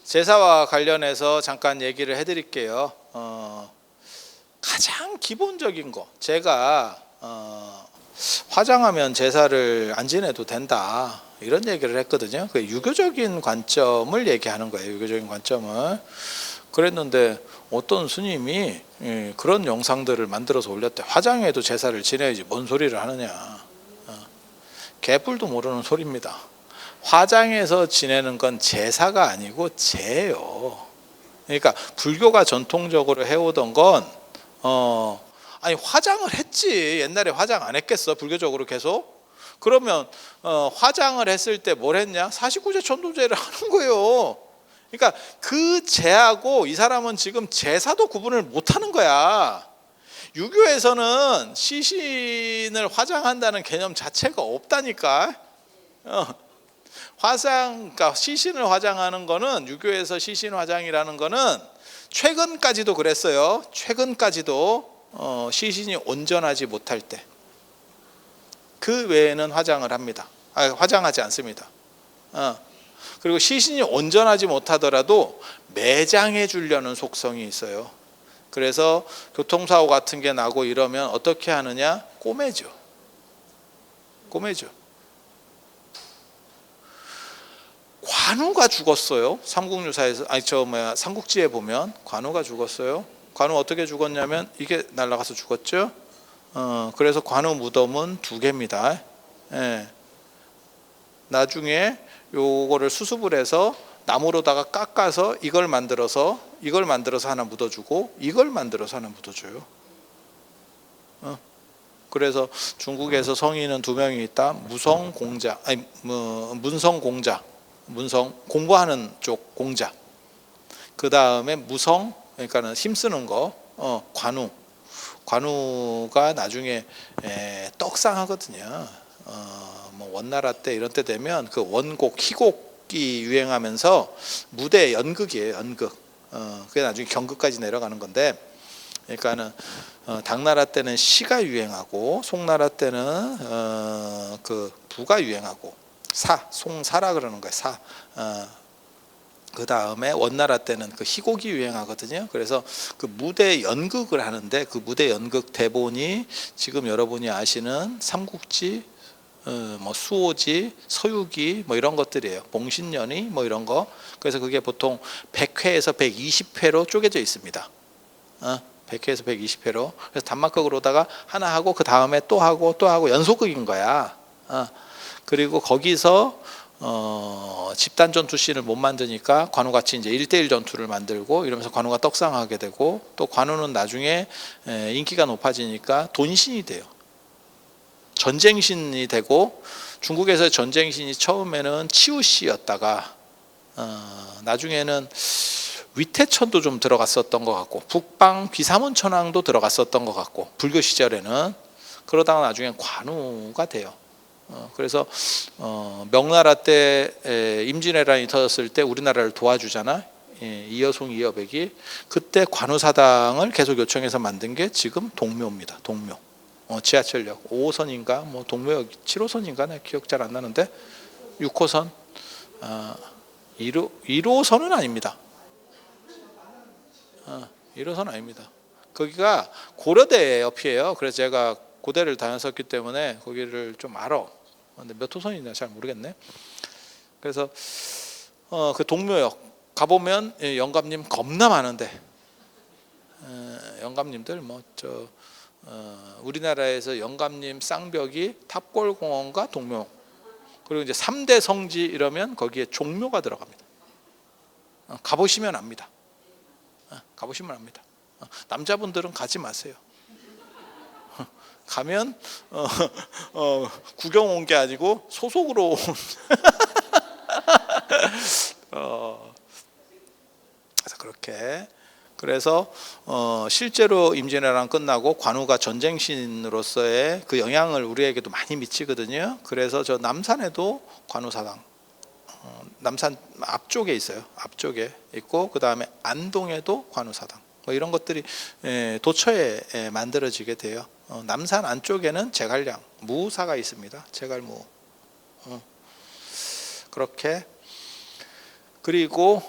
제사와 관련해서 잠깐 얘기를 해드릴게요. 가장 기본적인 거, 제가 화장하면 제사를 안 지내도 된다 이런 얘기를 했거든요. 그 유교적인 관점을 얘기하는 거예요. 유교적인 관점을. 그랬는데 어떤 스님이 그런 영상들을 만들어서 올렸대. 화장해도 제사를 지내야지 뭔 소리를 하느냐. 개뿔도 모르는 소리입니다. 화장해서 지내는 건 제사가 아니고 제예요. 그러니까 불교가 전통적으로 해오던 건 아니 화장을 했지. 옛날에 화장 안 했겠어? 불교적으로 계속? 그러면 화장을 했을 때 뭘 했냐? 49제 천도제를 하는 거예요. 그러니까 그 제하고 이 사람은 지금 제사도 구분을 못하는 거야. 유교에서는 시신을 화장한다는 개념 자체가 없다니까. 그러니까 시신을 화장하는 거는, 유교에서 시신 화장이라는 거는 최근까지도 그랬어요. 최근까지도 시신이 온전하지 못할 때, 그 외에는 화장을 합니다. 화장하지 않습니다. 그리고 시신이 온전하지 못하더라도 매장해 주려는 속성이 있어요. 그래서 교통사고 같은 게 나고 이러면 어떻게 하느냐? 꼬매죠. 관우가 죽었어요. 삼국유사에서, 삼국지에 보면 관우가 죽었어요. 관우 어떻게 죽었냐면 이게 날아가서 죽었죠. 그래서 관우 무덤은 2개입니다. 나중에 요거를 수습을 해서 나무로다가 깎아서 이걸 만들어서 하나 묻어주고, 이걸 만들어서 하나 묻어줘요. 그래서 중국에서 성인은 2명이 있다. 문성 공부하는 쪽 공자. 그 다음에 무성, 그러니까는 힘쓰는 거. 관우가 나중에 떡상하거든요. 뭐 원나라 때 이런 때 되면 그 원곡, 희곡이 유행하면서 무대 연극이에요. 연극. 그게 나중에 경극까지 내려가는 건데, 그러니까는 당나라 때는 시가 유행하고, 송나라 때는 그 부가 유행하고, 송사라 그러는 거예요. 그 다음에 원나라 때는 그 희곡이 유행하거든요. 그래서 그 무대 연극을 하는데, 그 무대 연극 대본이 지금 여러분이 아시는 삼국지, 뭐 수호지, 서유기 뭐 이런 것들이에요. 봉신연이 뭐 이런 거. 그래서 그게 보통 100회에서 120회로 쪼개져 있습니다. 100회에서 120회로. 그래서 단막극으로다가 하나 하고 그 다음에 또 하고 연속극인 거야. 그리고 거기서 집단 전투 씬을 못 만드니까 관우같이 이제 1대1 전투를 만들고, 이러면서 관우가 떡상하게 되고, 또 관우는 나중에 인기가 높아지니까 돈신이 돼요. 전쟁신이 되고, 중국에서 전쟁신이 처음에는 치우씨였다가 나중에는 위태천도 좀 들어갔었던 것 같고, 북방 비사문천왕도 들어갔었던 것 같고, 불교 시절에는. 그러다가 나중에 관우가 돼요. 그래서 명나라 때 임진왜란이 터졌을 때 우리나라를 도와주잖아. 이여송 이여백이. 그때 관우사당을 계속 요청해서 만든 게 지금 동묘입니다. 동묘. 지하철역 5호선인가 뭐 동묘역 7호선인가 내 기억 잘 안 나는데, 6호선 1호선은 아닙니다. 1호선 아닙니다. 거기가 고려대 옆이에요. 그래서 제가 고대를 다녔었기 때문에 거기를 좀 알아. 근데 몇 호선이냐 잘 모르겠네. 그래서 그 동묘역 가보면 영감님 겁나 많은데, 영감님들 우리나라에서 영감님 쌍벽이 탑골공원과 동묘, 그리고 이제 3대 성지 이러면 거기에 종묘가 들어갑니다. 가보시면 압니다. 남자분들은 가지 마세요. 가면 구경 온 게 아니고 소속으로 온. 그래서 실제로 임진왜란 끝나고 관우가 전쟁신으로서의 그 영향을 우리에게도 많이 미치거든요. 그래서 저 남산에도 관우사당, 남산 앞쪽에 있어요. 앞쪽에 있고, 그 다음에 안동에도 관우사당, 뭐 이런 것들이 도처에 만들어지게 돼요. 남산 안쪽에는 제갈량 무사가 있습니다. 제갈무. 그렇게 그리고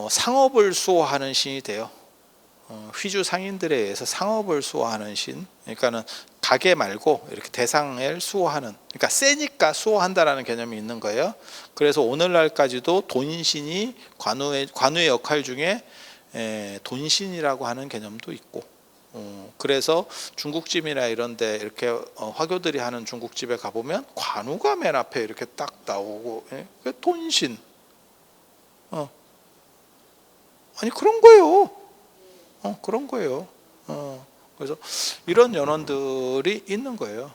상업을 수호하는 신이 돼요. 휘주 상인들에 의해서 상업을 수호하는 신. 그러니까는 가게 말고 이렇게 대상을 수호하는. 그러니까 세니까 수호한다라는 개념이 있는 거예요. 그래서 오늘날까지도 돈신이 관우의 역할 중에 돈신이라고 하는 개념도 있고. 그래서 중국집이나 이런데 이렇게 화교들이 하는 중국집에 가보면 관우가 맨 앞에 이렇게 딱 나오고, 돈신. 아니 그런 거예요. 그런 거예요. 그래서 이런 연원들이 있는 거예요.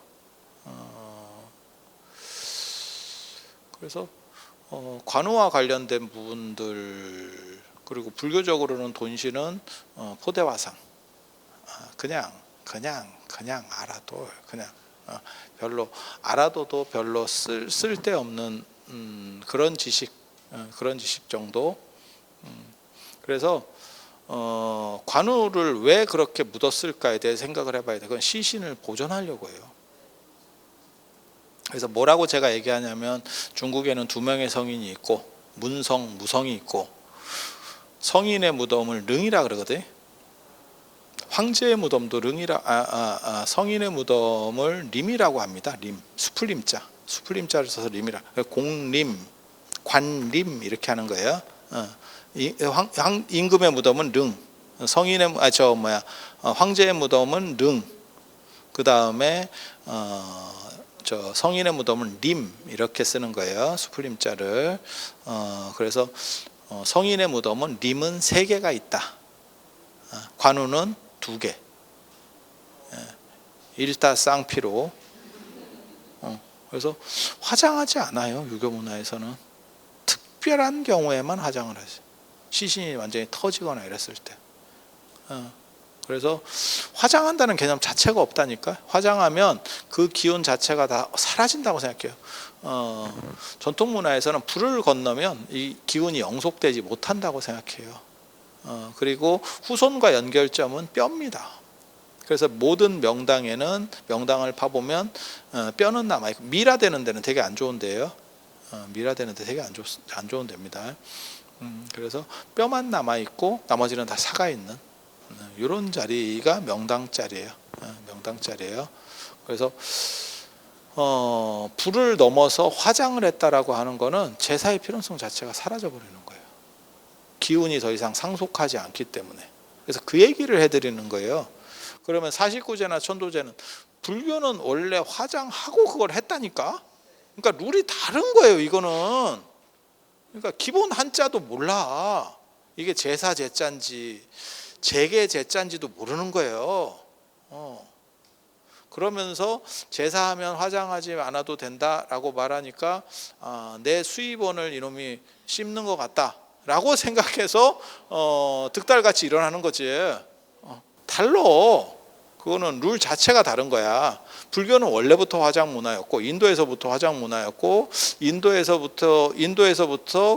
그래서 관우와 관련된 부분들, 그리고 불교적으로는 돈신은 포대화상. 그냥 알아도 그냥 별로 알아도도 별로 쓸데없는 그런 지식 정도. 그래서 관우를 왜 그렇게 묻었을까에 대해 생각을 해봐야 돼. 그건 시신을 보존하려고 해요. 그래서 뭐라고 제가 얘기하냐면, 중국에는 2명의 성인이 있고 문성, 무성이 있고, 성인의 무덤을 릉이라 그러거든. 황제의 무덤도 릉이라, 성인의 무덤을 림이라고 합니다. 림, 수풀림자를 써서 림이라. 공림, 관림 이렇게 하는 거예요. 임금의 무덤은 릉, 황제의 무덤은 릉, 그 다음에 성인의 무덤은 림 이렇게 쓰는 거예요. 수풀림자를. 그래서 성인의 무덤은 림은 3개가 있다. 관우는 2개. 일다쌍피로. 그래서 화장하지 않아요. 유교 문화에서는 특별한 경우에만 화장을 하지. 시신이 완전히 터지거나 이랬을 때. 그래서 화장한다는 개념 자체가 없다니까. 화장하면 그 기운 자체가 다 사라진다고 생각해요. 전통 문화에서는 불을 건너면 이 기운이 영속되지 못한다고 생각해요. 그리고 후손과 연결점은 뼈입니다. 그래서 모든 명당에는, 명당을 파보면 뼈는 남아있고, 미라되는 데는 되게 안 좋은데요. 미라되는 데 되게 안 좋은 데입니다. 그래서 뼈만 남아있고 나머지는 다 사가있는 이런 자리가 명당자리예요. 명당자리예요. 그래서 불을 넘어서 화장을 했다라고 하는 거는 제사의 필요성 자체가 사라져 버리는 거예요. 기운이 더 이상 상속하지 않기 때문에. 그래서 그 얘기를 해드리는 거예요. 그러면 사실구제나 천도제는, 불교는 원래 화장하고 그걸 했다니까. 그러니까 룰이 다른 거예요. 이거는. 그러니까 기본 한자도 몰라. 이게 제사 제자인지 제계 제자인지도 모르는 거예요. 그러면서 제사하면 화장하지 않아도 된다라고 말하니까 내 수입원을 이놈이 씹는 것 같다라고 생각해서 득달같이 일어나는 거지. 달라. 그거는 룰 자체가 다른 거야. 불교는 원래부터 화장 문화였고, 인도에서부터 화장 문화였고, 인도에서부터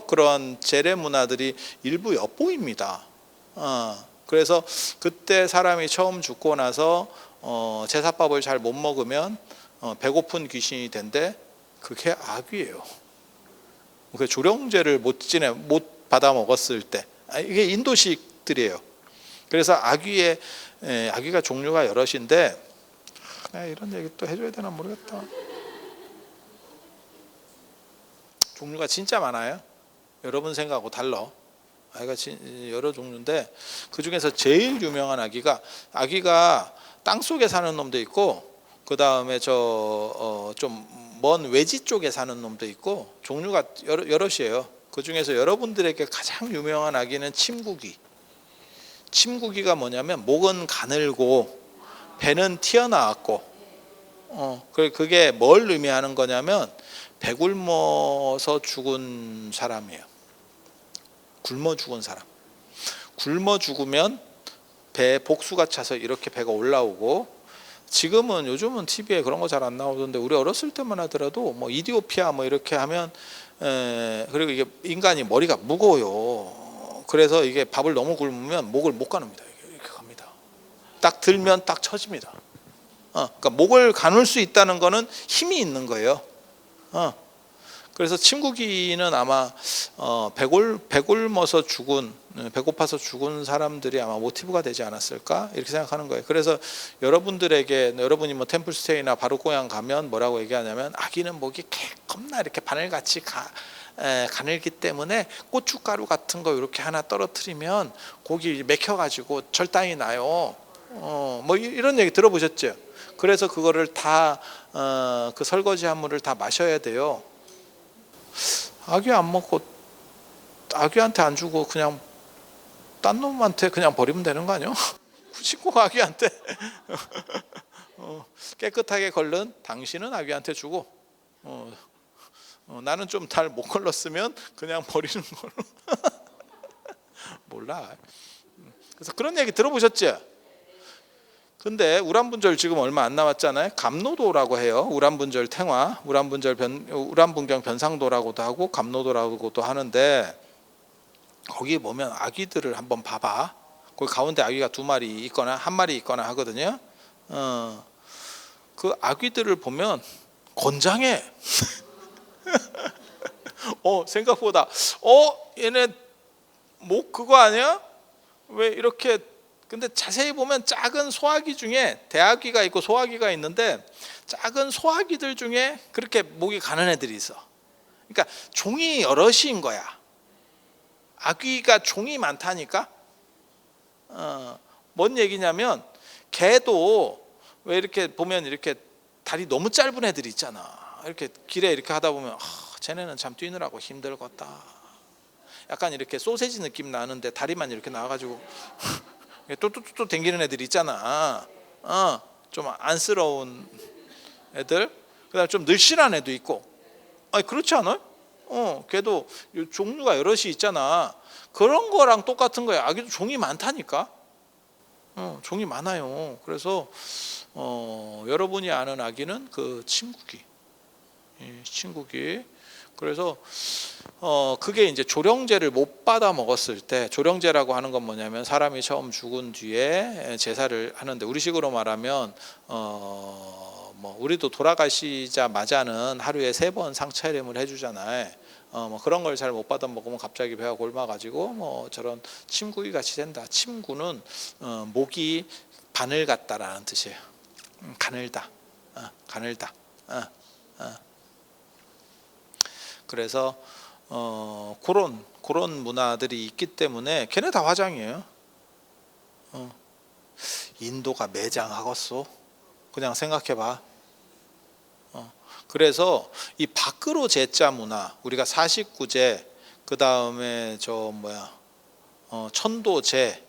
그러한 제례 문화들이 일부 엿보입니다. 그래서 그때 사람이 처음 죽고 나서 제사밥을 잘 못 먹으면 배고픈 귀신이 된대. 그게 악이에요. 그 조령제를 못 받아 먹었을 때, 이게 인도식들이에요. 그래서 아귀가 종류가 여럿인데, 이런 얘기 또 해줘야 되나 모르겠다. 종류가 진짜 많아요. 여러분 생각하고 달라. 아기가 여러 종류인데, 그 중에서 제일 유명한 아기가 땅 속에 사는 놈도 있고, 그 다음에 좀 먼 외지 쪽에 사는 놈도 있고, 종류가 여럿이에요. 그 중에서 여러분들에게 가장 유명한 아기는 침구기. 침구기가 뭐냐면, 목은 가늘고 배는 튀어나왔고, 그게 뭘 의미하는 거냐면, 배굶어서 죽은 사람이에요. 굶어 죽은 사람. 굶어 죽으면 배에 복수가 차서 이렇게 배가 올라오고, 요즘은 TV에 그런 거 잘 안 나오던데, 우리 어렸을 때만 하더라도 뭐 이디오피아 뭐 이렇게 하면, 그리고 이게 인간이 머리가 무거워요. 그래서 이게 밥을 너무 굶으면 목을 못 가눕니다. 이렇게 갑니다. 딱 들면 딱 쳐집니다. 그러니까 목을 가눌 수 있다는 거는 힘이 있는 거예요. 그래서 침구기는 아마 배굶어서 죽은, 배고파서 죽은 사람들이 아마 모티브가 되지 않았을까 이렇게 생각하는 거예요. 그래서 여러분들에게, 여러분이 뭐 템플스테이나 바루고양 가면 뭐라고 얘기하냐면, 아기는 목이 겁나 이렇게 바늘같이 가늘기 때문에 고춧가루 같은 거 이렇게 하나 떨어뜨리면 고기 맥혀가지고 절단이 나요. 뭐 이런 얘기 들어보셨죠? 그래서 그거를 다 그 설거지 한물을 다 마셔야 돼요. 아기 안 먹고, 아기한테 안 주고 그냥 딴 놈한테 그냥 버리면 되는 거 아니야? 굳이 꼭 아기한테 깨끗하게 걸른 당신은 아기한테 주고, 나는 좀 잘 못 걸렀으면 그냥 버리는 걸로. 몰라. 그래서 그런 얘기 들어보셨죠? 근데 우란분절 지금 얼마 안 남았잖아요. 감노도라고 해요. 우란분절 탱화, 우란분경 변상도라고도 하고 감노도라고도 하는데, 거기 보면 아기들을 한번 봐봐. 거기 가운데 아기가 2마리 있거나 1마리 있거나 하거든요. 그 아기들을 보면 건장해. 생각보다 얘네 목 그거 아니야? 왜 이렇게. 근데 자세히 보면 작은 소아기 중에, 대아기가 있고 소아기가 있는데, 작은 소아기들 중에 그렇게 목이 가는 애들이 있어. 그러니까 종이 여럿인 거야. 아기가 종이 많다니까. 뭔 얘기냐면, 개도 왜 이렇게 보면 이렇게 다리 너무 짧은 애들이 있잖아. 이렇게 길에 이렇게 하다 보면 쟤네는 참 뛰느라고 힘들겠다. 약간 이렇게 소세지 느낌 나는데 다리만 이렇게 나와가지고 또 댕기는 애들이 있잖아. 좀 안쓰러운 애들. 그다음 좀 늘씬한 애도 있고. 아니 그렇지 않아요? 걔도 종류가 여럿이 있잖아. 그런 거랑 똑같은 거야. 아기도 종이 많다니까. 종이 많아요. 그래서 여러분이 아는 아기는 그 침구기. 침구기. 그래서 그게 이제 조령제를 못 받아 먹었을 때, 조령제라고 하는 건 뭐냐면, 사람이 처음 죽은 뒤에 제사를 하는데, 우리식으로 말하면 뭐 우리도 돌아가시자마자는 하루에 3번 상차림을 해주잖아요. 뭐 그런 걸 잘 못 받아 먹으면 갑자기 배가 골마가지고 뭐 저런 침구기 같이 된다. 침구는 목이 바늘 같다라는 뜻이에요. 가늘다. 가늘다. 그래서 그런 문화들이 있기 때문에 걔네 다 화장이에요. 인도가 매장하겠소? 그냥 생각해봐. 그래서 이 밖으로 제자 문화, 우리가 49제, 그 다음에 천도제,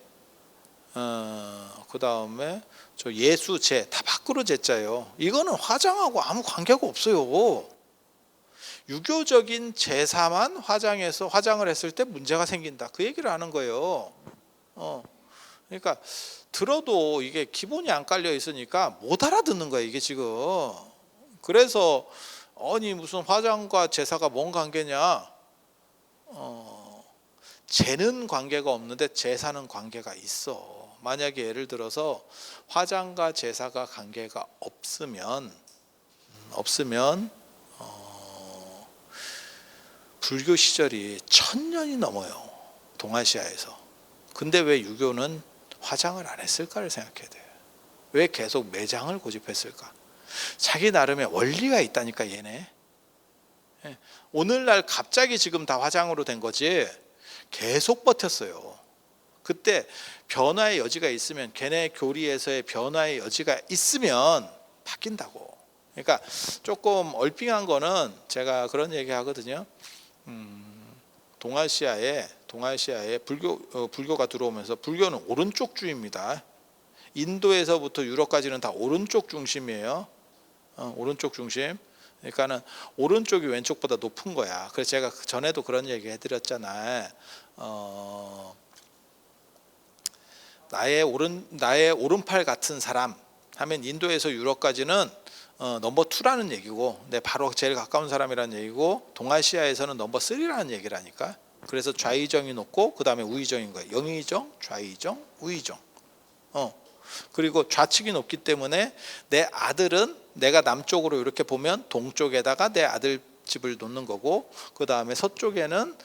그 다음에 예수제, 다 밖으로 제자예요. 이거는 화장하고 아무 관계가 없어요. 유교적인 제사만 화장을 했을 때 문제가 생긴다. 그 얘기를 하는 거예요. 그러니까 들어도 이게 기본이 안 깔려 있으니까 못 알아듣는 거예요, 이게 지금. 그래서 아니 무슨 화장과 제사가 뭔 관계냐? 제는 관계가 없는데 제사는 관계가 있어. 만약에 예를 들어서 화장과 제사가 관계가 없으면 불교 시절이 1000년이 넘어요, 동아시아에서. 근데 왜 유교는 화장을 안 했을까를 생각해야 돼요. 왜 계속 매장을 고집했을까? 자기 나름의 원리가 있다니까, 얘네. 오늘날 갑자기 지금 다 화장으로 된 거지 계속 버텼어요. 그때 변화의 여지가 있으면, 걔네 교리에서의 변화의 여지가 있으면 바뀐다고. 그러니까 조금 얼핑한 거는 제가 그런 얘기 하거든요. 동아시아에 불교가 들어오면서, 불교는 오른쪽주의입니다. 인도에서부터 유럽까지는 다 오른쪽 중심이에요. 오른쪽 중심. 그러니까는 오른쪽이 왼쪽보다 높은 거야. 그래서 제가 전에도 그런 얘기 해드렸잖아요. 나의 오른팔 같은 사람 하면 인도에서 유럽까지는 넘버 2라는 얘기고, 내 바로 제일 가까운 사람이라는 얘기고, 동아시아에서는 넘버 3라는 얘기라니까. 그래서 좌의정이 높고 그 다음에 우의정인 거예요. 영의정, 좌의정, 우의정. 그리고 좌측이 높기 때문에 내 아들은, 내가 남쪽으로 이렇게 보면 동쪽에다가 내 아들 집을 놓는 거고, 그 다음에 서쪽에는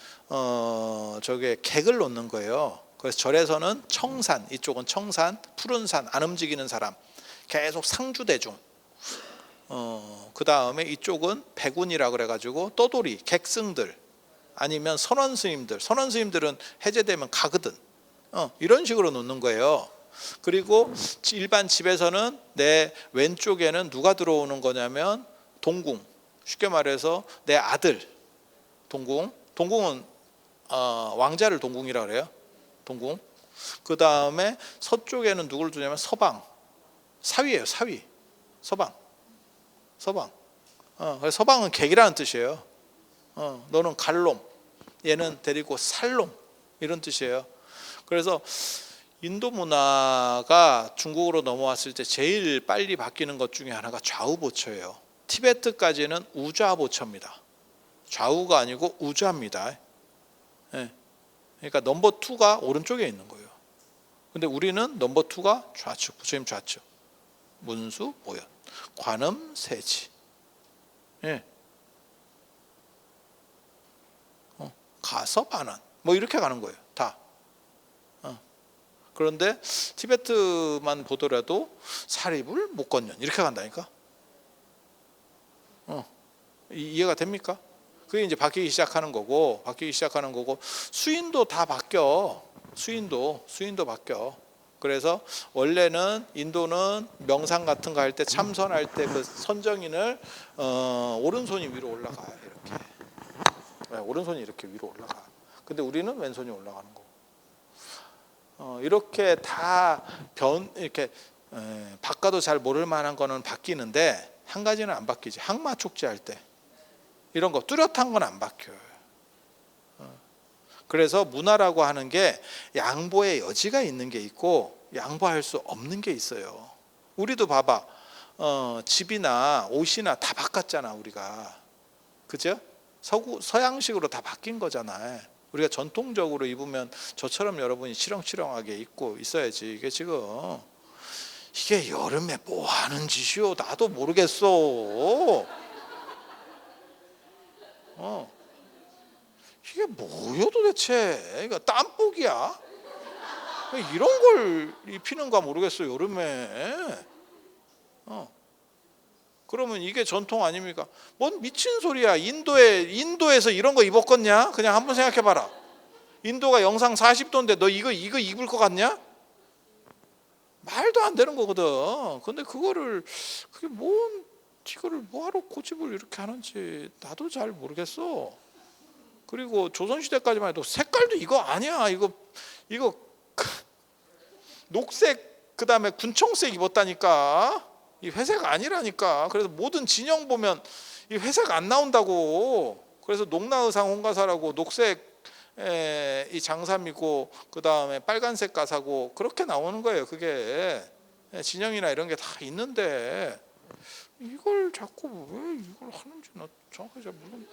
저게 객을 놓는 거예요. 그래서 절에서는 청산, 이쪽은 청산, 푸른 산, 안 움직이는 사람, 계속 상주대중. 그 다음에 이쪽은 백운이라 그래가지고 떠돌이, 객승들, 아니면 선원 스님들. 선원 스님들은 해제되면 가거든. 이런 식으로 놓는 거예요. 그리고 일반 집에서는 내 왼쪽에는 누가 들어오는 거냐면 동궁. 쉽게 말해서 내 아들 동궁. 동궁은 왕자를 동궁이라 그래요. 동궁. 그 다음에 서쪽에는 누굴 두냐면 서방. 사위예요. 사위. 서방. 서방. 그래서 서방은 객이라는 뜻이에요. 너는 갈놈, 얘는 데리고 살놈, 이런 뜻이에요. 그래서 인도 문화가 중국으로 넘어왔을 때 제일 빨리 바뀌는 것 중에 하나가 좌우보처예요. 티베트까지는 우좌보처입니다. 좌우가 아니고 우좌입니다. 네. 그러니까 넘버 2가 오른쪽에 있는 거예요. 근데 우리는 넘버 2가 좌측, 부처님 좌측, 문수, 모연, 관음, 세지. 예. 가서 반환, 뭐 이렇게 가는 거예요. 다. 그런데 티베트만 보더라도 사립을 못 건년 이렇게 간다니까. 이해가 됩니까? 그게 이제 바뀌기 시작하는 거고, 수인도 다 바뀌어. 수인도 바뀌어. 그래서 원래는 인도는 명상 같은 거 할 때, 참선할 때 그 선정인을 오른손이 위로 올라가요. 이렇게. 오른손이 이렇게 위로 올라가. 근데 우리는 왼손이 올라가는 거. 이렇게 다 이렇게 바꿔도 잘 모를 만한 거는 바뀌는데, 한 가지는 안 바뀌지. 항마 촉지할 때 이런 거 뚜렷한 건 안 바뀌어요. 그래서 문화라고 하는 게 양보의 여지가 있는 게 있고 양보할 수 없는 게 있어요. 우리도 봐봐. 집이나 옷이나 다 바꿨잖아 우리가. 그죠? 서양식으로 다 바뀐 거잖아요. 우리가 전통적으로 입으면 저처럼 여러분이 치렁치렁하게 입고 있어야지. 이게 여름에 뭐 하는 짓이요? 나도 모르겠어. 이게 뭐요 도대체? 이거 땀복이야? 이런 걸 입히는가 모르겠어 여름에. 그러면 이게 전통 아닙니까? 뭔 미친 소리야. 인도에서 이런 거 입었겠냐? 그냥 한번 생각해봐라. 인도가 영상 40도인데 너 이거 입을 것 같냐? 말도 안 되는 거거든. 근데 이거를 뭐하러 고집을 이렇게 하는지 나도 잘 모르겠어. 그리고 조선시대까지만 해도 색깔도 이거 아니야. 이거 녹색, 그 다음에 군청색 입었다니까. 이 회색 아니라니까. 그래서 모든 진영 보면 이 회색 안 나온다고. 그래서 녹나의상 홍가사라고 녹색 이 장삼이고 그 다음에 빨간색 가사고 그렇게 나오는 거예요. 그게 진영이나 이런 게 다 있는데 이걸 자꾸 왜 이걸 하는지 나 정확하게 잘 모르겠네.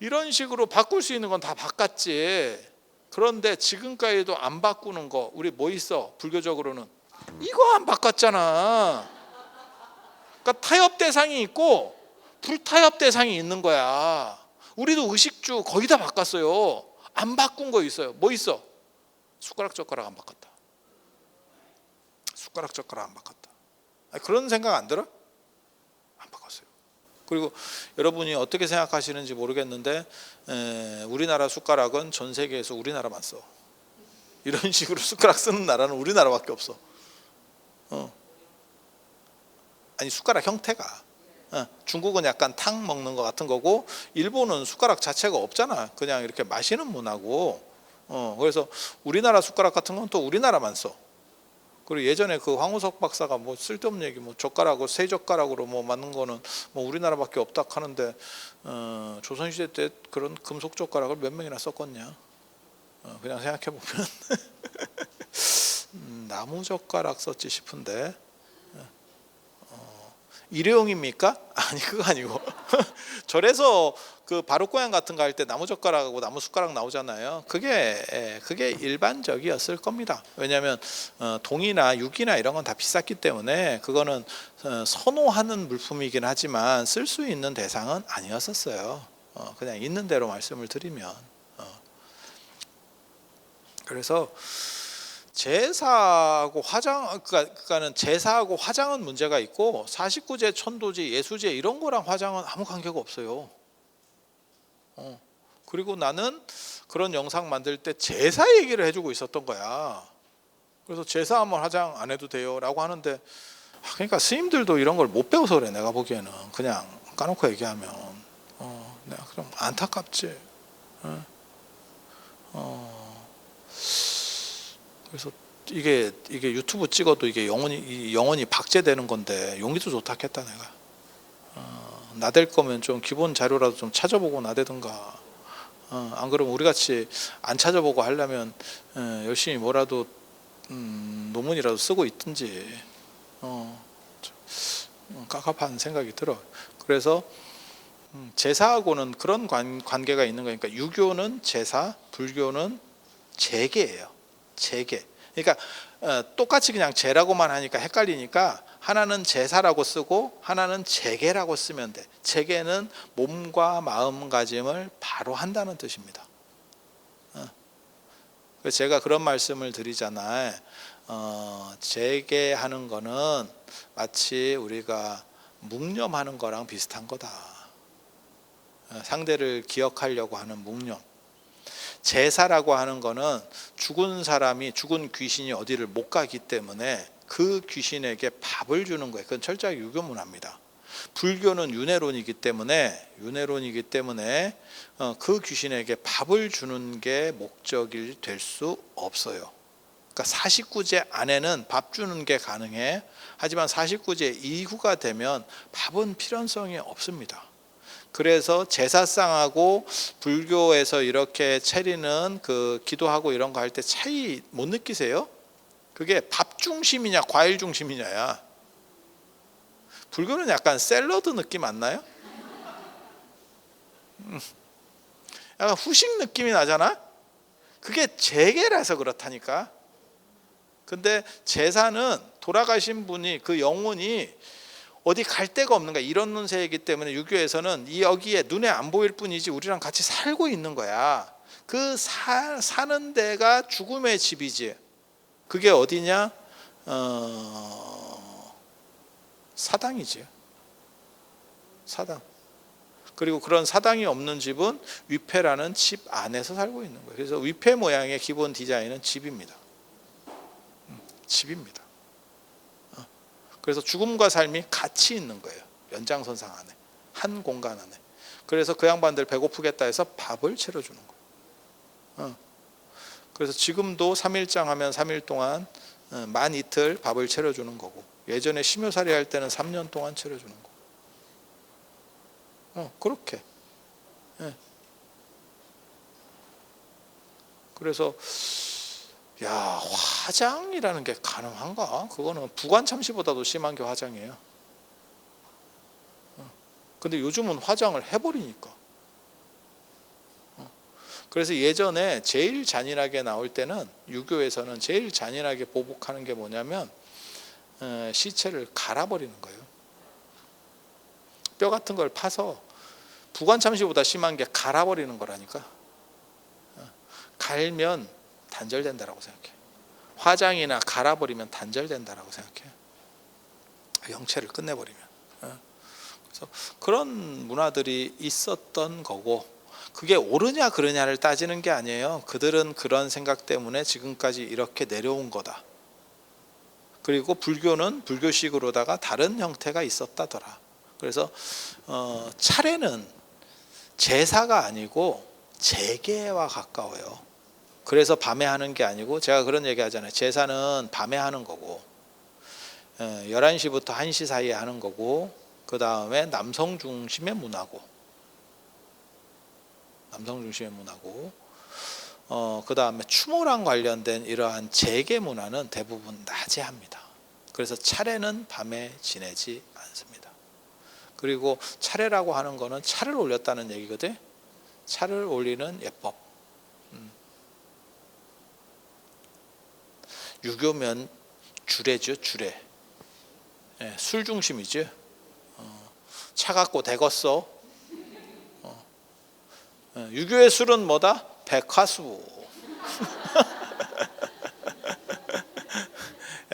이런 식으로 바꿀 수 있는 건 다 바꿨지. 그런데 지금까지도 안 바꾸는 거 우리 뭐 있어? 불교적으로는 이거 안 바꿨잖아. 그러니까 타협 대상이 있고 불타협 대상이 있는 거야. 우리도 의식주 거의 다 바꿨어요. 안 바꾼 거 있어요. 뭐 있어? 숟가락 젓가락 안 바꿨다. 숟가락 젓가락 안 바꿨다. 그런 생각 안 들어? 안 바꿨어요. 그리고 여러분이 어떻게 생각하시는지 모르겠는데 우리나라 숟가락은 전 세계에서 우리나라만 써. 이런 식으로 숟가락 쓰는 나라는 우리나라밖에 없어. 아니 숟가락 형태가 중국은 약간 탕 먹는 것 같은 거고 일본은 숟가락 자체가 없잖아. 그냥 이렇게 마시는 문화고. 그래서 우리나라 숟가락 같은 건 또 우리나라만 써. 그리고 예전에 그 황우석 박사가 뭐 쓸데없는 얘기 뭐 젓가락으로 새 젓가락으로 뭐 만든 거는 뭐 우리나라밖에 없다 하는데 조선시대 때 그런 금속 젓가락을 몇 명이나 썼겠냐. 그냥 생각해 보면 나무 젓가락 썼지 싶은데 일회용입니까? 아니 그거 아니고 절에서 그 바루고양 같은 거 할 때 나무 젓가락하고 나무 숟가락 나오잖아요. 그게 일반적이었을 겁니다. 왜냐하면 동이나 육이나 이런 건 다 비쌌기 때문에 그거는 선호하는 물품이긴 하지만 쓸 수 있는 대상은 아니었었어요. 그냥 있는 대로 말씀을 드리면 그래서 제사하고 화장, 그러니까는 제사하고 화장은 문제가 있고 49제, 천도제, 예수제 이런 거랑 화장은 아무 관계가 없어요. 그리고 나는 그런 영상 만들 때 제사 얘기를 해주고 있었던 거야. 그래서 제사하면 화장 안 해도 돼요 라고 하는데, 그러니까 스님들도 이런 걸 못 배워서 그래. 내가 보기에는 그냥 까놓고 얘기하면 내가 그럼 안타깝지. 그래서 이게 유튜브 찍어도 이게 영원히 박제되는 건데 용기도 좋다 했다 내가. 나댈 거면 좀 기본 자료라도 좀 찾아보고 나대든가. 안 그러면 우리 같이 안 찾아보고 하려면 열심히 뭐라도 논문이라도 쓰고 있든지. 깝깝한 생각이 들어. 그래서 제사하고는 그런 관계가 있는 거니까 유교는 제사, 불교는 제계예요. 제계. 그러니까 똑같이 그냥 제라고만 하니까 헷갈리니까 하나는 제사라고 쓰고 하나는 제계라고 쓰면 돼. 제계는 몸과 마음가짐을 바로 한다는 뜻입니다. 제가 그런 말씀을 드리잖아요. 제계하는 거는 마치 우리가 묵념하는 거랑 비슷한 거다. 상대를 기억하려고 하는 묵념. 제사라고 하는 거는 죽은 사람이, 죽은 귀신이 어디를 못 가기 때문에 그 귀신에게 밥을 주는 거예요. 그건 철저하게 유교 문화입니다. 불교는 윤회론이기 때문에 그 귀신에게 밥을 주는 게 목적이 될 수 없어요. 그러니까 49제 안에는 밥 주는 게 가능해. 하지만 49제 이후가 되면 밥은 필연성이 없습니다. 그래서 제사상하고 불교에서 이렇게 차리는 그 기도하고 이런 거 할 때 차이 못 느끼세요? 그게 밥 중심이냐 과일 중심이냐야. 불교는 약간 샐러드 느낌 안 나요? 약간 후식 느낌이 나잖아? 그게 제계라서 그렇다니까. 근데 제사는 돌아가신 분이, 그 영혼이 어디 갈 데가 없는 거야. 이런 눈새이기 때문에 유교에서는 여기에 눈에 안 보일 뿐이지 우리랑 같이 살고 있는 거야. 그 사는 데가 죽음의 집이지. 그게 어디냐? 사당이지. 사당. 그리고 그런 사당이 없는 집은 위패라는 집 안에서 살고 있는 거예요. 그래서 위패 모양의 기본 디자인은 집입니다. 집입니다. 그래서 죽음과 삶이 같이 있는 거예요. 연장선상 안에, 한 공간 안에. 그래서 그 양반들 배고프겠다 해서 밥을 차려주는 거예요. 그래서 지금도 3일장 하면 3일 동안 만 이틀 밥을 차려주는 거고, 예전에 심효살이 할 때는 3년 동안 차려주는 거. 그렇게. 그래서 야, 화장이라는 게 가능한가? 그거는 부관참시보다도 심한 게 화장이에요. 근데 요즘은 화장을 해버리니까. 그래서 예전에 제일 잔인하게 나올 때는, 유교에서는 제일 잔인하게 보복하는 게 뭐냐면 시체를 갈아버리는 거예요. 뼈 같은 걸 파서, 부관참시보다 심한 게 갈아버리는 거라니까. 갈면 단절된다라고 생각해. 화장이나 갈아버리면 단절된다라고 생각해. 영체를 끝내버리면. 그래서 그런 문화들이 있었던 거고, 그게 옳으냐 그르냐를 따지는 게 아니에요. 그들은 그런 생각 때문에 지금까지 이렇게 내려온 거다. 그리고 불교는 불교식으로다가 다른 형태가 있었다더라. 그래서 차례는 제사가 아니고 제계와 가까워요. 그래서 밤에 하는 게 아니고, 제가 그런 얘기 하잖아요. 제사는 밤에 하는 거고 11시부터 1시 사이에 하는 거고, 그 다음에 남성 중심의 문화고, 그 다음에 추모랑 관련된 이러한 제계 문화는 대부분 낮에 합니다. 그래서 차례는 밤에 지내지 않습니다. 그리고 차례라고 하는 거는 차를 올렸다는 얘기거든. 차를 올리는 예법. 유교면 주례죠, 주례. 예, 술 중심이죠. 차 갖고 대겄어. 유교의 술은 뭐다? 백화수.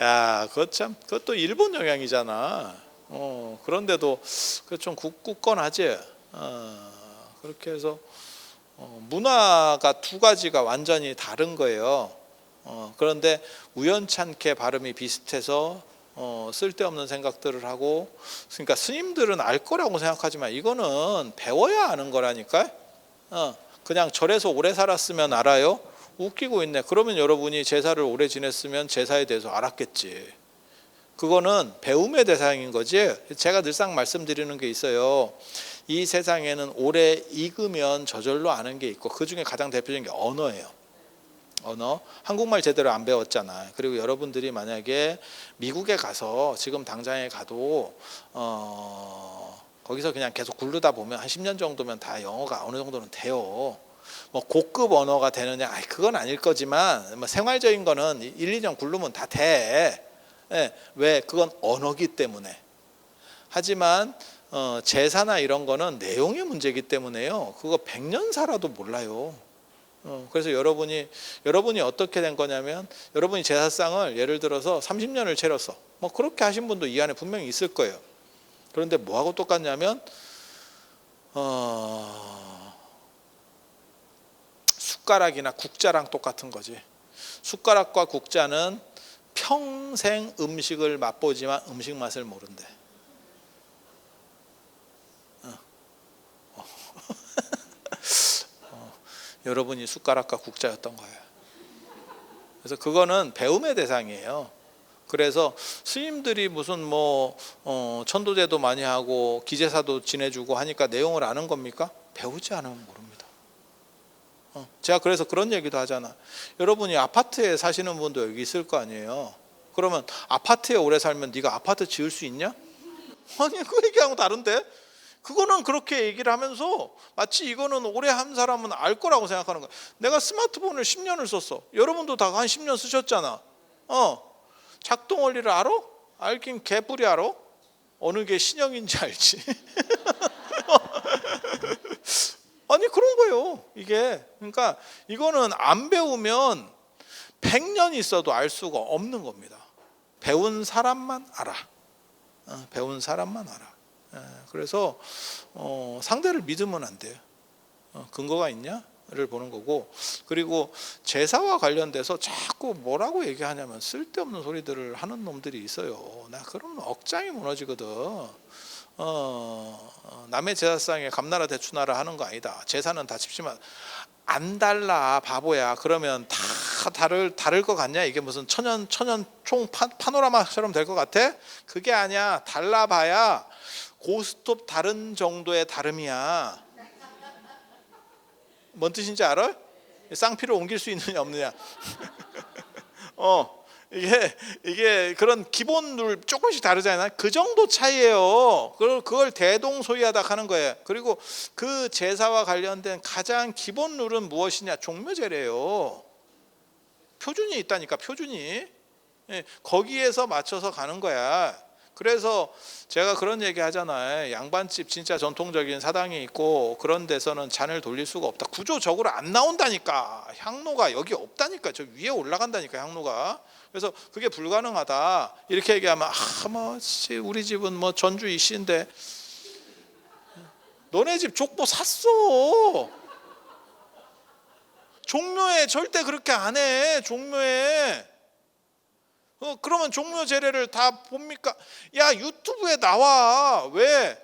야, 그것도 일본 영향이잖아. 그런데도 좀 굳건하지. 그렇게 해서 문화가 두 가지가 완전히 다른 거예요. 그런데 우연찮게 발음이 비슷해서 쓸데없는 생각들을 하고, 그러니까 스님들은 알 거라고 생각하지만 이거는 배워야 아는 거라니까. 그냥 절에서 오래 살았으면 알아요? 웃기고 있네. 그러면 여러분이 제사를 오래 지냈으면 제사에 대해서 알았겠지. 그거는 배움의 대상인 거지. 제가 늘상 말씀드리는 게 있어요. 이 세상에는 오래 익으면 저절로 아는 게 있고, 그 중에 가장 대표적인 게 언어예요. 언어. 한국말 제대로 안 배웠잖아. 그리고 여러분들이 만약에 미국에 가서 지금 당장에 가도 거기서 그냥 계속 굴르다 보면 한 10년 정도면 다 영어가 어느 정도는 돼요. 뭐 고급 언어가 되느냐, 그건 아닐 거지만 뭐 생활적인 거는 1, 2년 굴르면 다 돼. 예, 왜? 그건 언어기 때문에. 하지만 제사나 이런 거는 내용의 문제이기 때문에요. 그거 100년 살아도 몰라요. 그래서 여러분이 어떻게 된 거냐면, 여러분이 제사상을 예를 들어서 30년을 차렸어. 뭐 그렇게 하신 분도 이 안에 분명히 있을 거예요. 그런데 뭐하고 똑같냐면 숟가락이나 국자랑 똑같은 거지. 숟가락과 국자는 평생 음식을 맛보지만 음식 맛을 모른대. 여러분이 숟가락과 국자였던 거예요. 그래서 그거는 배움의 대상이에요. 그래서 스님들이 무슨 천도제도 많이 하고 기제사도 지내주고 하니까 내용을 아는 겁니까? 배우지 않으면 모릅니다. 제가 그래서 그런 얘기도 하잖아. 여러분이 아파트에 사시는 분도 여기 있을 거 아니에요. 그러면 아파트에 오래 살면 네가 아파트 지을 수 있냐? 아니, 그 얘기하고 다른데? 그거는 그렇게 얘기를 하면서 마치 이거는 오래 한 사람은 알 거라고 생각하는 거야. 내가 스마트폰을 10년을 썼어. 여러분도 다 한 10년 쓰셨잖아. 작동 원리를 알아? 알긴 개뿔이 알아? 어느 게 신형인지 알지. 아니, 그런 거예요, 이게. 그러니까 이거는 안 배우면 100년 있어도 알 수가 없는 겁니다. 배운 사람만 알아. 배운 사람만 알아. 그래서 상대를 믿으면 안 돼요. 근거가 있냐를 보는 거고, 그리고 제사와 관련돼서 자꾸 뭐라고 얘기하냐면 쓸데없는 소리들을 하는 놈들이 있어요. 나 그러면 억장이 무너지거든. 남의 제사상에 감나라 대추나라 하는 거 아니다. 제사는 다 집시만 안 달라 바보야. 그러면 다 다를 것 같냐? 이게 무슨 천연 총 파노라마처럼 될 것 같아? 그게 아니야. 달라봐야 고스톱 다른 정도의 다름이야. 뭔 뜻인지 알아? 쌍피를 옮길 수 있느냐 없느냐. 이게 그런 기본룰 조금씩 다르잖아요. 그 정도 차이예요. 그걸 대동소이하다 하는 거예요. 그리고 그 제사와 관련된 가장 기본 룰은 무엇이냐? 종묘제래요. 표준이 있다니까, 표준이. 거기에서 맞춰서 가는 거야. 그래서 제가 그런 얘기 하잖아요. 양반집 진짜 전통적인 사당이 있고 그런 데서는 잔을 돌릴 수가 없다. 구조적으로 안 나온다니까. 향로가 여기 없다니까. 저 위에 올라간다니까, 향로가. 그래서 그게 불가능하다. 이렇게 얘기하면 우리 집은 전주 이씨인데 너네 집 족보 샀어. 종묘에 절대 그렇게 안 해. 종묘에. 그러면 종묘 제례를 다 봅니까? 야, 유튜브에 나와. 왜?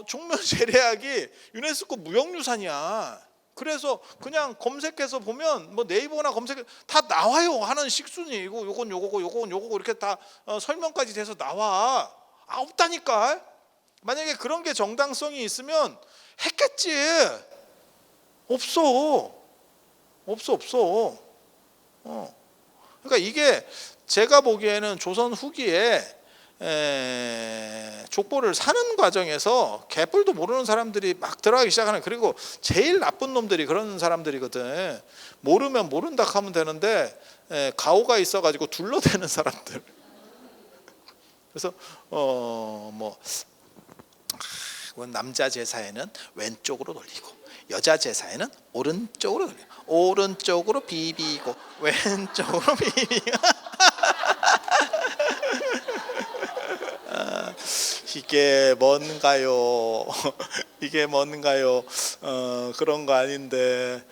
종묘 제례학이 유네스코 무형유산이야. 그래서 그냥 검색해서 보면 네이버나 검색해 다 나와요. 하는 식순이고 요건 요거고 요건 요거고 이렇게 다 설명까지 돼서 나와. 없다니까. 만약에 그런 게 정당성이 있으면 했겠지. 없어. 그러니까 이게 제가 보기에는 조선 후기에 족보를 사는 과정에서 개뿔도 모르는 사람들이 막 들어가기 시작하는, 그리고 제일 나쁜 놈들이 그런 사람들이거든. 모르면 모른다 하면 되는데 가오가 있어가지고 둘러대는 사람들. 그래서 남자 제사에는 왼쪽으로 돌리고 여자 제사에는 오른쪽으로 돌리고 오른쪽으로 비비고 왼쪽으로 비비고 이게 뭔가요? 이게 뭔가요? 그런 거 아닌데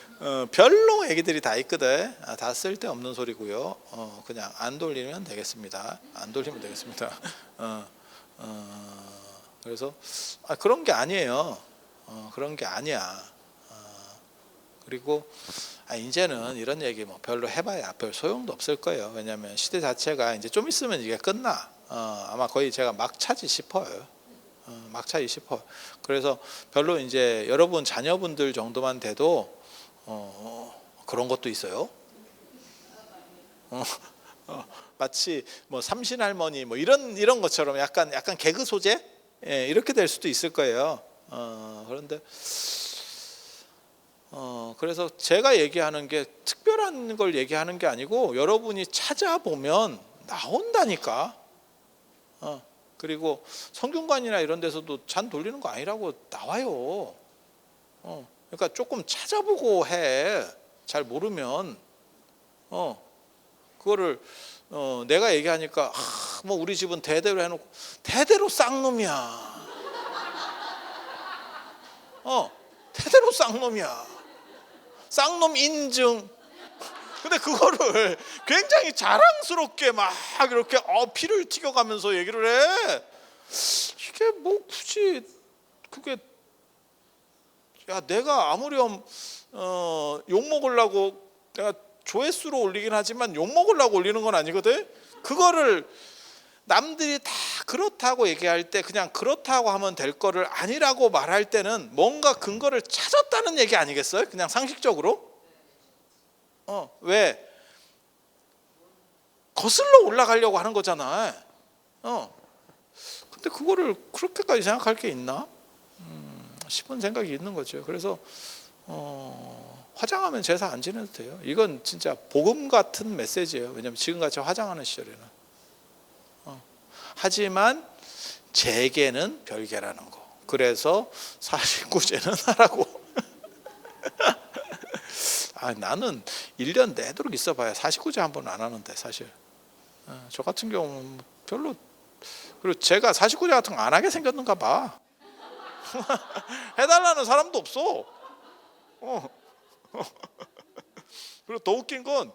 별로 얘기들이 다 있거든. 다 쓸데없는 소리고요. 그냥 안 돌리면 되겠습니다. 안 돌리면 되겠습니다. 그래서 그런 게 아니에요. 그런 게 아니야. 그리고 이제는 이런 얘기 뭐 별로 해봐야 별 소용도 없을 거예요. 왜냐하면 시대 자체가 이제 좀 있으면 이게 끝나. 아마 거의 제가 막차지 싶어요. 막차지 싶어요. 그래서 별로 이제 여러분 자녀분들 정도만 돼도 그런 것도 있어요. 마치 뭐 삼신할머니 뭐 이런 것처럼 약간 개그 소재 이렇게 될 수도 있을 거예요. 그런데 그래서 제가 얘기하는 게 특별한 걸 얘기하는 게 아니고 여러분이 찾아보면 나온다니까. 그리고 성균관이나 이런 데서도 잔 돌리는 거 아니라고 나와요. 그러니까 조금 찾아보고 해. 잘 모르면 그거를 내가 얘기하니까 뭐 우리 집은 대대로 해놓고 대대로 쌍놈이야. 대대로 쌍놈이야. 쌍놈 인증. 근데 그거를 굉장히 자랑스럽게 막 이렇게 피를 튀겨가면서 얘기를 해. 이게 뭐 굳이 그게, 야 내가 아무렴 욕 먹으려고 내가 조회수로 올리긴 하지만 욕 먹으려고 올리는 건 아니거든. 그거를 남들이 다 그렇다고 얘기할 때 그냥 그렇다고 하면 될 거를 아니라고 말할 때는 뭔가 근거를 찾았다는 얘기 아니겠어요? 그냥 상식적으로. 왜? 거슬러 올라가려고 하는 거잖아. 근데 그거를 그렇게까지 생각할 게 있나? 싶은 생각이 있는 거죠. 그래서 화장하면 제사 안 지내도 돼요. 이건 진짜 복음 같은 메시지예요. 왜냐하면 지금같이 화장하는 시절에는. 하지만 제계는 별개라는 거. 그래서 49제는 하라고. 나는 1년 내도록 있어봐야 49제 한 번 안 하는데 사실. 저 같은 경우는 별로. 그리고 제가 49제 같은 거 안 하게 생겼는가 봐. 해달라는 사람도 없어. 그리고 더 웃긴 건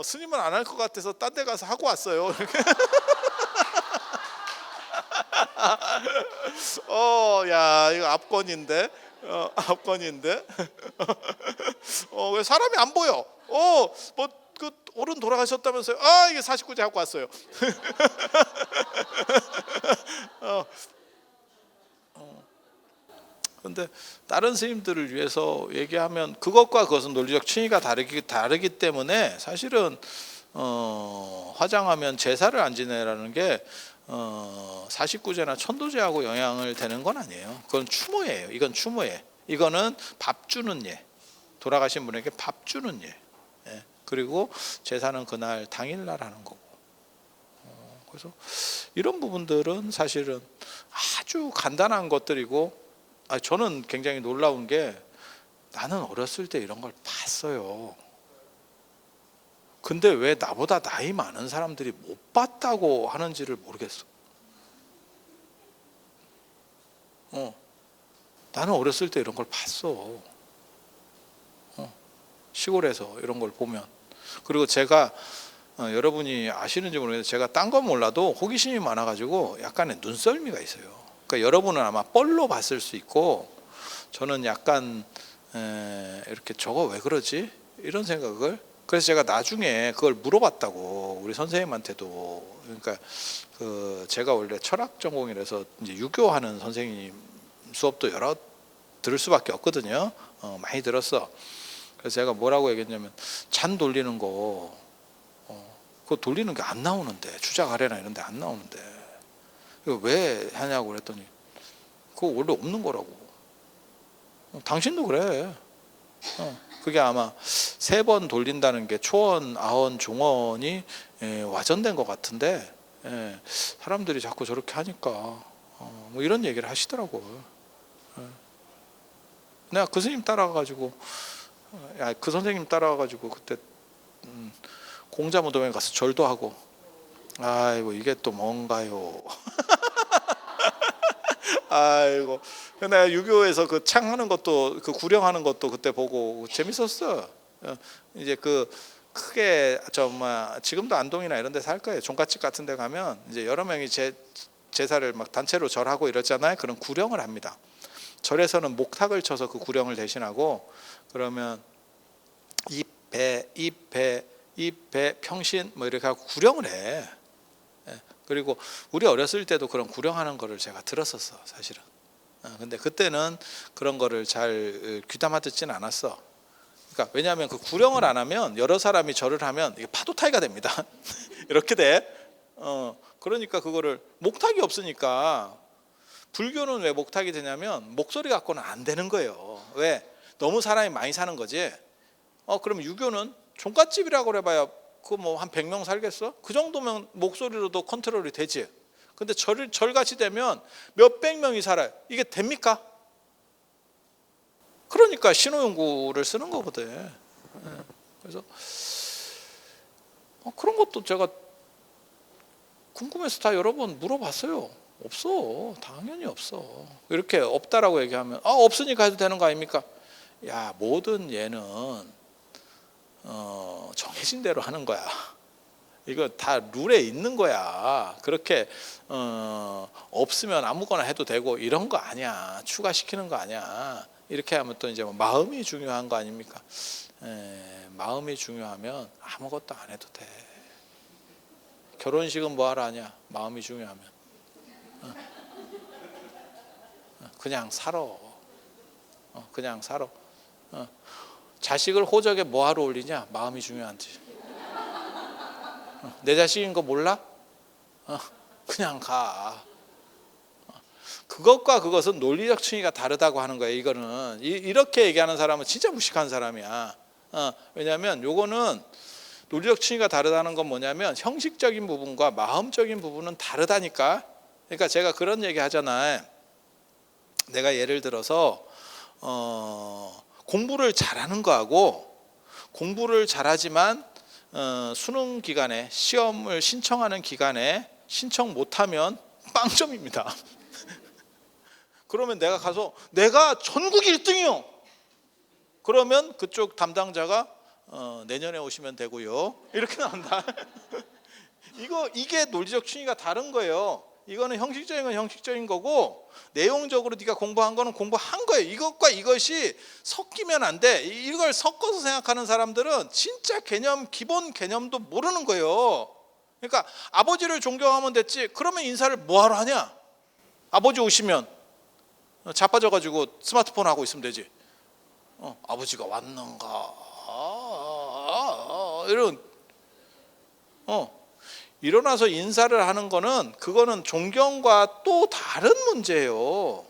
스님은 안 할 것 같아서 딴 데 가서 하고 왔어요. 야 이거 압권인데. 압권인데. 왜 사람이 안 보여? 뭐 그 어른 돌아가셨다면서요? 이게 49제 하고 왔어요. 그런데 다른 스님들을 위해서 얘기하면 그것과 그것은 논리적 층위가 다르기 때문에 사실은 화장하면 제사를 안 지내라는 게 49제나 천도제하고 영향을 되는 건 아니에요. 그건 추모예요. 이건 추모예. 이거는 밥 주는 예. 돌아가신 분에게 밥 주는 예. 그리고 제사는 그날 당일날 하는 거고. 그래서 이런 부분들은 사실은 아주 간단한 것들이고, 저는 굉장히 놀라운 게 나는 어렸을 때 이런 걸 봤어요. 근데 왜 나보다 나이 많은 사람들이 못 봤다고 하는지를 모르겠어. 나는 어렸을 때 이런 걸 봤어. 시골에서 이런 걸 보면. 그리고 제가 여러분이 아시는지 모르겠는데 제가 딴 건 몰라도 호기심이 많아가지고 약간의 눈썰미가 있어요. 그러니까 여러분은 아마 뻘로 봤을 수 있고 저는 약간 이렇게 저거 왜 그러지? 이런 생각을. 그래서 제가 나중에 그걸 물어봤다고 우리 선생님한테도. 그러니까 제가 원래 철학 전공이라서 이제 유교하는 선생님 수업도 여러 들을 수밖에 없거든요. 많이 들었어. 그래서 제가 뭐라고 얘기했냐면 잔 돌리는 거 그거 돌리는 게 안 나오는데 주작 아래나 이런 데 안 나오는데 이거 왜 하냐고 그랬더니 그거 원래 없는 거라고. 당신도 그래. 그게 아마 3번 돌린다는 게 초원, 아원, 종원이 와전된 것 같은데 사람들이 자꾸 저렇게 하니까 뭐 이런 얘기를 하시더라고요. 내가 그 스님 따라가가지고 그 선생님 따라가가지고 그때 공자무덤에 가서 절도 하고 아이고 이게 또 뭔가요. 아이고 내가 유교에서 그 창하는 것도 그 구령하는 것도 그때 보고 재밌었어. 이제 그 크게 지금도 안동이나 이런 데서 할 거예요. 종갓집 같은 데 가면 이제 여러 명이 제사를 막 단체로 절하고 이러잖아요. 그런 구령을 합니다. 절에서는 목탁을 쳐서 그 구령을 대신하고 그러면 입배 평신 뭐 이렇게 하고 구령을 해. 그리고 우리 어렸을 때도 그런 구령하는 거를 제가 들었었어 사실은. 근데 그때는 그런 거를 잘 귀담아 듣지는 않았어. 그러니까 왜냐하면 그 구령을 안 하면 여러 사람이 절을 하면 이게 파도 타기가 됩니다. 이렇게 돼. 그러니까 그거를 목탁이 없으니까. 불교는 왜 목탁이 되냐면 목소리 갖고는 안 되는 거예요. 왜? 너무 사람이 많이 사는 거지. 그럼 유교는 종갓집이라고 해봐야 그 뭐 한 100명 살겠어? 그 정도면 목소리로도 컨트롤이 되지. 근데 절같이 되면 몇백 명이 살아요. 이게 됩니까? 그러니까 신호용구를 쓰는 거거든. 그래서 그런 것도 제가 궁금해서 다 여러 번 물어봤어요. 없어. 당연히 없어. 이렇게 없다라고 얘기하면 없으니까 해도 되는 거 아닙니까? 야, 모든 예는 정해진 대로 하는 거야. 이거 다 룰에 있는 거야. 그렇게 없으면 아무거나 해도 되고 이런 거 아니야. 추가시키는 거 아니야. 이렇게 하면 또 이제 마음이 중요한 거 아닙니까? 마음이 중요하면 아무것도 안 해도 돼. 결혼식은 뭐하러 하냐? 마음이 중요하면 그냥 살아. 그냥 살아. 자식을 호적에 뭐하러 올리냐? 마음이 중요한지. 내 자식인 거 몰라? 그냥 가. 그것과 그것은 논리적 층위가 다르다고 하는 거예요. 이거는 이렇게 얘기하는 사람은 진짜 무식한 사람이야. 왜냐하면 요거는 논리적 층위가 다르다는 건 뭐냐면 형식적인 부분과 마음적인 부분은 다르다니까. 그러니까 제가 그런 얘기 하잖아요. 내가 예를 들어서 공부를 잘하는 거하고 공부를 잘하지만 수능 기간에 시험을 신청하는 기간에 신청 못하면 빵점입니다. 그러면 내가 가서 내가 전국 1등이요. 그러면 그쪽 담당자가 내년에 오시면 되고요. 이렇게 나온다. 이게 논리적 층위가 다른 거예요. 이거는 형식적인 건 형식적인 거고 내용적으로 네가 공부한 거는 공부한 거예요. 이것과 이것이 섞이면 안 돼. 이걸 섞어서 생각하는 사람들은 진짜 기본 개념도 모르는 거예요. 그러니까 아버지를 존경하면 됐지. 그러면 인사를 뭐하러 하냐? 아버지 오시면 자빠져가지고 스마트폰 하고 있으면 되지. 아버지가 왔는가? 이런 일어나서 인사를 하는 거는 그거는 존경과 또 다른 문제예요.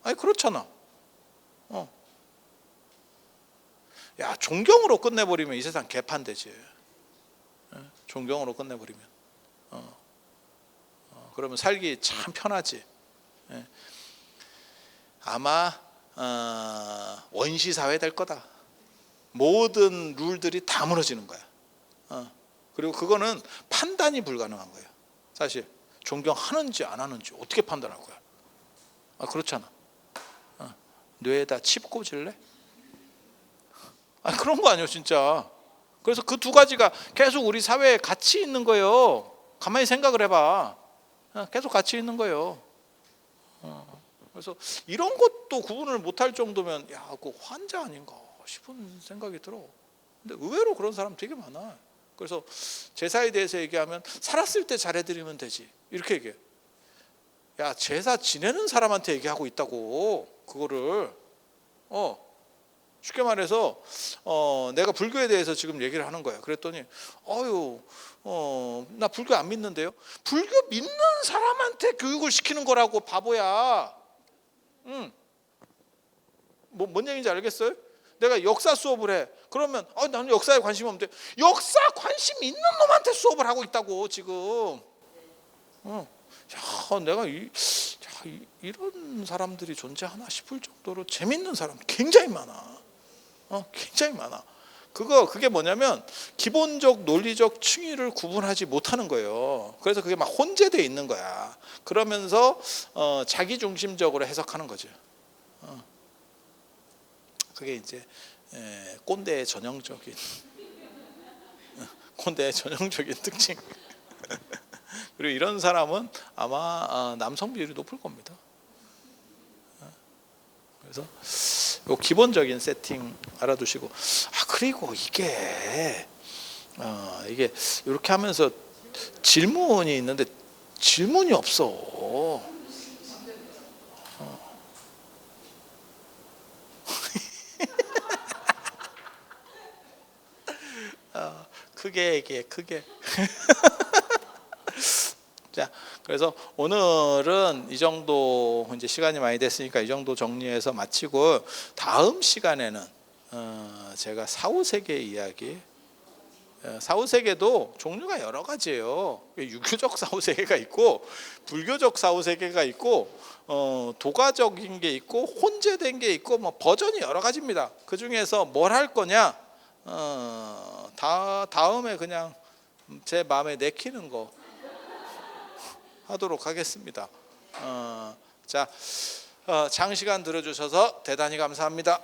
아니 그렇잖아. 야, 존경으로 끝내버리면 이 세상 개판되지. 존경으로 끝내버리면 그러면 살기 참 편하지. 아마 원시 사회 될 거다. 모든 룰들이 다 무너지는 거야. 그리고 그거는 판단이 불가능한 거예요. 사실 존경하는지 안 하는지 어떻게 판단할 거야? 그렇잖아. 뇌에다 칩 꽂을래? 그런 거 아니에요 진짜. 그래서 그 두 가지가 계속 우리 사회에 같이 있는 거예요. 가만히 생각을 해봐. 계속 같이 있는 거예요. 그래서 이런 것도 구분을 못할 정도면 그 환자 아닌가 싶은 생각이 들어. 근데 의외로 그런 사람 되게 많아. 그래서 제사에 대해서 얘기하면 살았을 때 잘해드리면 되지 이렇게 얘기해. 야, 제사 지내는 사람한테 얘기하고 있다고. 그거를 쉽게 말해서 내가 불교에 대해서 지금 얘기를 하는 거예요. 그랬더니 나 불교 안 믿는데요. 불교 믿는 사람한테 교육을 시키는 거라고, 바보야. 뭔 얘기인지 알겠어요? 내가 역사 수업을 해. 그러면 나는 역사에 관심이 없는데, 역사 관심 있는 놈한테 수업을 하고 있다고 지금. 내가 이런 사람들이 존재하나 싶을 정도로 재밌는 사람 굉장히 많아. 굉장히 많아. 그게 뭐냐면 기본적 논리적 층위를 구분하지 못하는 거예요. 그래서 그게 막 혼재되어 있는 거야. 그러면서 자기 중심적으로 해석하는 거죠. 그게 이제 꼰대의 전형적인 특징. 그리고 이런 사람은 아마 남성 비율이 높을 겁니다. 그래서 요 기본적인 세팅 알아두시고, 그리고 이게 이렇게 하면서 질문이 있는데 질문이 없어. 크게 자, 그래서 오늘은 이 정도, 이제 시간이 많이 됐으니까 이 정도 정리해서 마치고, 다음 시간에는 제가 사후세계 이야기, 사후세계도 종류가 여러 가지예요. 유교적 사후세계가 있고, 불교적 사후세계가 있고, 도가적인 게 있고, 혼재된 게 있고, 뭐 버전이 여러 가지입니다. 그 중에서 뭘 할 거냐, 다음에 그냥 제 마음에 내키는 거 하도록 하겠습니다. 자, 장시간 들어주셔서 대단히 감사합니다.